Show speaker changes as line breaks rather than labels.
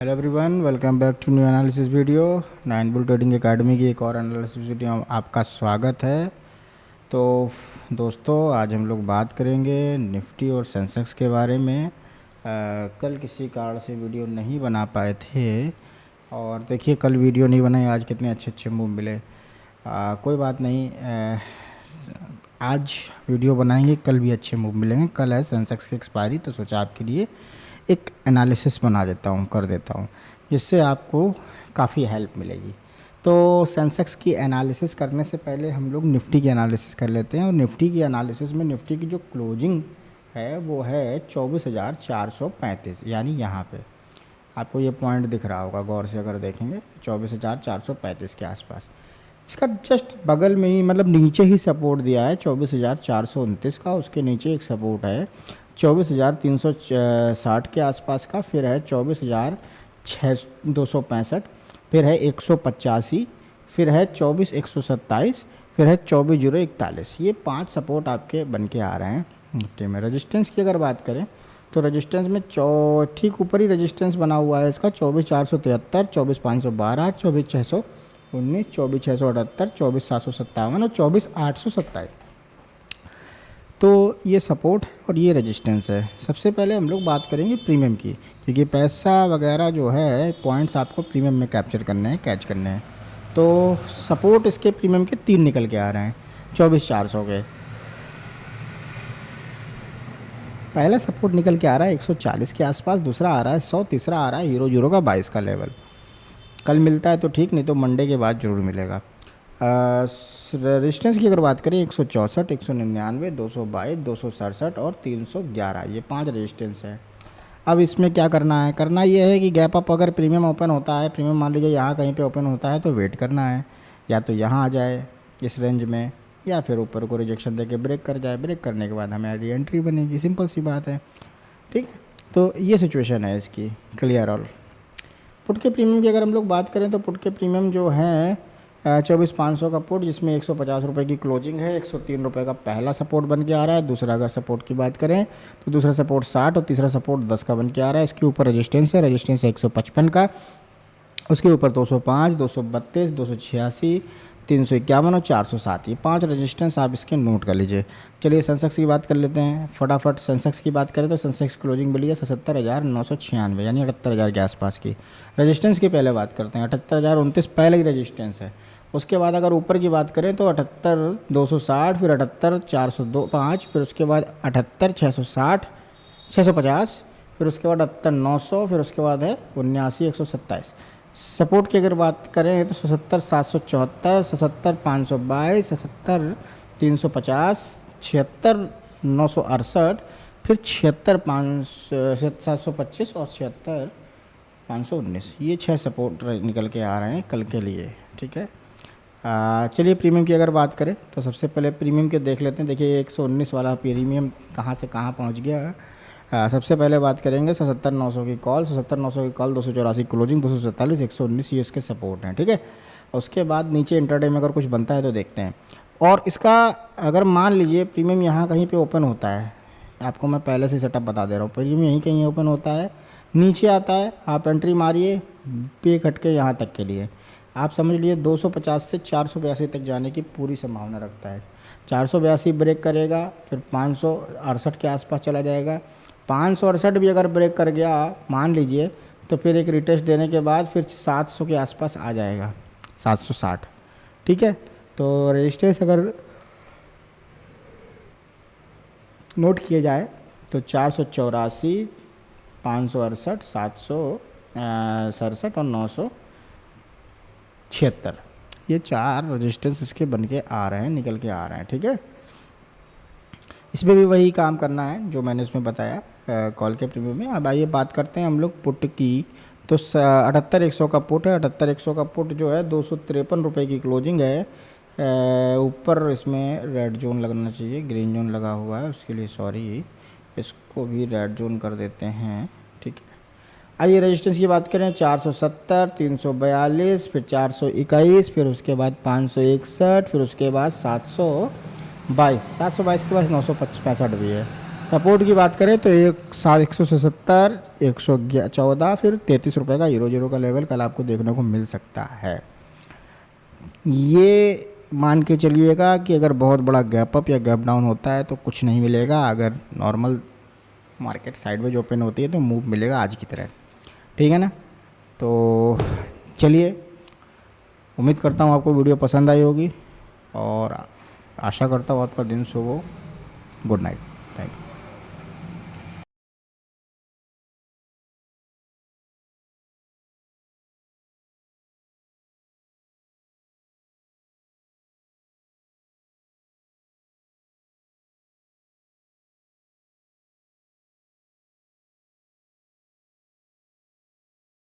Hello everyone, welcome back to new analysis video. Nine bull trading academy की एक और analysis video में आपका स्वागत है। तो दोस्तों, आज हम लोग बात करेंगे निफ्टी और सेंसेक्स के बारे में। कल किसी कारण से वीडियो नहीं बना पाए थे और देखिए कल वीडियो नहीं बनाई, आज कितने अच्छे अच्छे मूव मिले। कोई बात नहीं, आज वीडियो बनाएंगे, कल भी अच्छे मूव मिलेंगे। कल है सेंसेक्स की एक्सपायरी, तो सोचा आपके लिए एक एनालिसिस बना देता हूँ, कर देता हूँ, जिससे आपको काफ़ी हेल्प मिलेगी। तो सेंसेक्स की एनालिसिस करने से पहले हम लोग निफ्टी की एनालिसिस कर लेते हैं। और निफ्टी की एनालिसिस में निफ्टी की जो क्लोजिंग है वो है 24,435, यानी यहाँ पे आपको ये पॉइंट दिख रहा होगा, गौर से अगर देखेंगे 24,435 के आसपास। इसका जस्ट बगल में ही, मतलब नीचे ही सपोर्ट दिया है 24,429 का। उसके नीचे एक सपोर्ट है 24,360 के आसपास का, फिर है 24,265, फिर है 185, फिर है 24,127, फिर है 24,041। ये 5 सपोर्ट आपके बन के आ रहे हैं निफ्टी में। रेजिस्टेंस की अगर बात करें तो रेजिस्टेंस में ठीक ऊपर ही रेजिस्टेंस बना हुआ है इसका 24,473, 24,512, 24,619, 24,678, 24,757 और 24,827। तो ये सपोर्ट है और ये रेजिस्टेंस है। सबसे पहले हम लोग बात करेंगे प्रीमियम की, क्योंकि पैसा वगैरह जो है पॉइंट्स आपको प्रीमियम में कैप्चर करने हैं, कैच करने हैं। तो सपोर्ट इसके प्रीमियम के 3 निकल के आ रहे हैं 24,400 के। पहला सपोर्ट निकल के आ रहा है 140 के आसपास, दूसरा आ रहा है 100, तीसरा आ रहा है हीरो जीरो का 22 का लेवल। कल मिलता है तो ठीक, नहीं तो मंडे के बाद ज़रूर मिलेगा। रेजिस्टेंस की अगर बात करें 164, 199, 222, 267 और 311, ये 5 रेजिस्टेंस है। अब इसमें क्या करना है, करना ये है कि गैप अप अगर प्रीमियम ओपन होता है, प्रीमियम मान लीजिए यहाँ कहीं पे ओपन होता है, तो वेट करना है, या तो यहाँ आ जाए इस रेंज में, या फिर ऊपर को रिजेक्शन देके ब्रेक कर जाए। ब्रेक करने के बाद हमें री एंट्री बनेगी, सिंपल सी बात है। ठीक है, तो ये सिचुएशन है इसकी, क्लियर ऑल। पुट के प्रीमियम की अगर हम लोग बात करें तो पुट के प्रीमियम जो है 24,500 का पुट, जिसमें 150 रुपये की क्लोजिंग है, 103 रुपये का पहला सपोर्ट बन के आ रहा है। दूसरा अगर सपोर्ट की बात करें तो दूसरा सपोर्ट 60 और तीसरा सपोर्ट 10 का बन के आ रहा है। इसके ऊपर रेजिस्टेंस है, रेजिस्टेंस 155 का, उसके ऊपर 205, 232, 286, 351 और 407, ये 5 रेजिस्टेंस आप इसके नोट कर लीजिए। चलिए सेंसेक्स की बात कर लेते हैं फटाफट। सेंसेक्स की बात करें तो सेंसेक्स क्लोजिंग मिली है 77,996, यानी 78,000 के आसपास की। रेजिस्टेंस की पहले बात करते हैं, 78,029 पहले ही रेजिस्टेंस है। उसके बाद अगर ऊपर की बात करें तो 78,260, फिर 78,405, फिर उसके बाद 78,660, 650, फिर उसके बाद 78,900, फिर उसके बाद है 79,127। सपोर्ट की अगर बात करें तो 77,774, 77,522, 77,350, 76,968, फिर 76,725 और 76,519, ये 6 सपोर्ट निकल के आ रहे हैं कल के लिए। ठीक है, चलिए प्रीमियम की अगर बात करें तो सबसे पहले प्रीमियम के देख लेते हैं। देखिए 119 वाला प्रीमियम कहाँ से कहाँ पहुँच गया। सबसे पहले बात करेंगे 77,900 की कॉल, 77,900 की कॉल, 284 क्लोजिंग, 247, 119 ये इसके सपोर्ट हैं। ठीक है, उसके बाद नीचे इंटरडे में अगर कुछ बनता है तो देखते हैं। और इसका अगर मान लीजिए प्रीमियम यहाँ कहीं पे ओपन होता है, आपको मैं पहले से सेटअप बता दे रहा हूँ, प्रीमियम यहीं कहीं ओपन होता है, नीचे आता है, आप एंट्री मारिए पे कट के यहाँ तक के लिए, आप समझ लिए 250 से 482 तक जाने की पूरी संभावना रखता है। 482 ब्रेक करेगा, फिर 568 के आसपास चला जाएगा। 568 भी अगर ब्रेक कर गया मान लीजिए, तो फिर एक रिटेस्ट देने के बाद फिर 700 के आसपास आ जाएगा, 760। ठीक है, तो रेजिस्टेंस अगर नोट किए जाए तो 484, 568, 767 और 976, ये 4 रेजिस्टेंस इसके बन के आ रहे हैं, निकल के आ रहे हैं। ठीक है, इसमें भी वही काम करना है जो मैंने इसमें बताया कॉल के प्रीमियम में। अब आइए बात करते हैं हम लोग पुट की। तो 78,100 का पुट है, 78,100 का पुट जो है 253 रुपये की क्लोजिंग है। ऊपर इसमें रेड जोन लगना चाहिए, ग्रीन जोन लगा हुआ है, उसके लिए सॉरी, इसको भी रेड जोन कर देते हैं। ठीक है, आइए रेजिस्टेंस की बात करें 470, 342, फिर 421, फिर उसके बाद 561, फिर उसके बाद 722, 722 के बाद 965 भी है, सपोर्ट की बात करें तो 170, 114, फिर 33 रुपये का हीरो जीरो का लेवल कल आपको देखने को मिल सकता है। ये मान के चलिएगा कि अगर बहुत बड़ा गैप अप या गैप डाउन होता है तो कुछ नहीं मिलेगा, अगर नॉर्मल मार्केट साइडवेज ओपन होती है तो मूव मिलेगा आज की तरह, ठीक है ना। तो चलिए, उम्मीद करता हूँ आपको वीडियो पसंद आई होगी और आशा करता हूँ आपका दिन शुभ हो। Good night.